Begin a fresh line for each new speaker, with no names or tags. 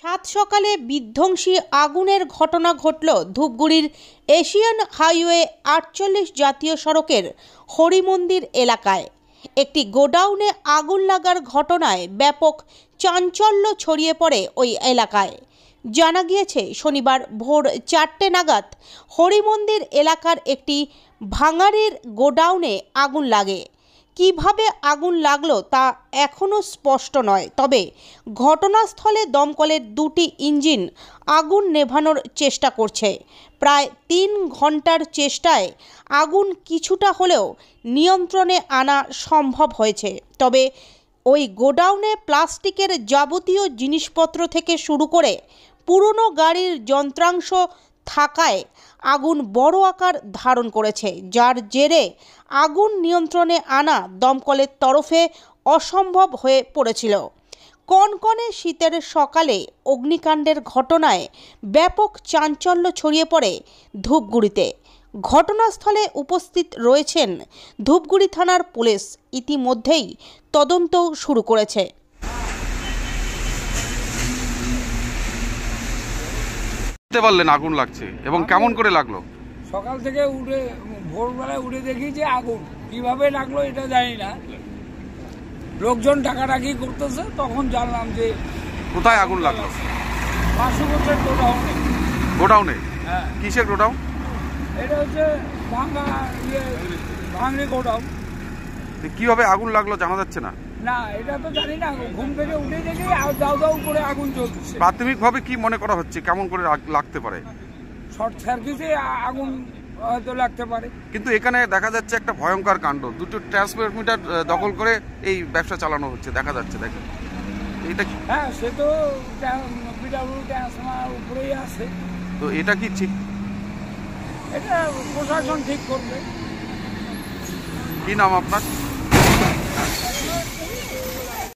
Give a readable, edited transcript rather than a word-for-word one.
সাত সকালে বিধ্বংসী আগুনের ঘটনা ঘটল ধূপগুড়ির এশিয়ান হাইওয়ে ৪৮ জাতীয় সড়কের হরিমন্দির এলাকায়। একটি গোডাউনে আগুন লাগার ঘটনায় ব্যাপক চাঞ্চল্য ছড়িয়ে পড়ে ওই এলাকায়। জানা গিয়েছে, শনিবার ভোর ৪টে নাগাদ হরিমন্দির এলাকার একটি ভাঙাড়ির গোডাউনে আগুন লাগে। কিভাবে আগুন লাগলো তা এখনও স্পষ্ট নয়, তবে ঘটনাস্থলে দমকলের দুটি ইঞ্জিন আগুন নেভানোর চেষ্টা করছে। প্রায় ৩ ঘন্টার চেষ্টায় আগুন কিছুটা হলেও নিয়ন্ত্রণে আনা সম্ভব হয়েছে। তবে ওই গোডাউনে প্লাস্টিকের যাবতীয় জিনিসপত্র থেকে শুরু করে পুরনো গাড়ির যন্ত্রাংশ থাকায় আগুন বড় আকার ধারণ করেছে, যার জেরে আগুন নিয়ন্ত্রণে আনা দমকলের তরফে অসম্ভব হয়ে পড়েছিল। কনকনে শীতের সকালে অগ্নিকাণ্ডের ঘটনায় ব্যাপক চাঞ্চল্য ছড়িয়ে পড়ে ধূপগুড়িতে। ঘটনাস্থলে উপস্থিত রয়েছেন ধূপগুড়ি থানার পুলিশ, ইতিমধ্যেই তদন্ত শুরু করেছে।
বুঝতে পারলেন আগুন লাগছে এবং কেমন করে লাগলো?
সকাল থেকে উঠে ভোরবেলায় উঠে দেখি যে আগুন কিভাবে লাগলো এটা জানি না। লোকজন ডাকাডাকি করতেছে, তখন জানলাম যে
কোথায় আগুন লাগলো।
পার্শ্ববর্তীর গোডাউনে।
গোডাউনে?
হ্যাঁ।
কিসের গোডাউন? এটা
হচ্ছে ভাঙড়ি গোডাউন।
কিভাবে আগুন লাগলো জানা যাচ্ছে না?
না, এটা তো জানি না। ঘুম থেকে উঠে দেখি দাউ দাউ করে আগুন জ্বলছে।
প্রাথমিকভাবে কি মনে করা হচ্ছে কেমন করে লাগতে পারে?
শর্ট সার্কিটে আগুন হয়তো লাগতে পারে।
কিন্তু এখানে দেখা যাচ্ছে একটা ভয়ঙ্কর কাণ্ড, দুটো ট্রান্সমিটার দখল করে এই ব্যবসা চালানো হচ্ছে দেখা যাচ্ছে। দেখেন এটা।
হ্যাঁ, সে তো বিডব্লিউ ট্রান্সফরমার উপরেই আছে।
তো এটা কি ঠিক?
এটা প্রশাসন ঠিক করবে।
কি নাম আপনার?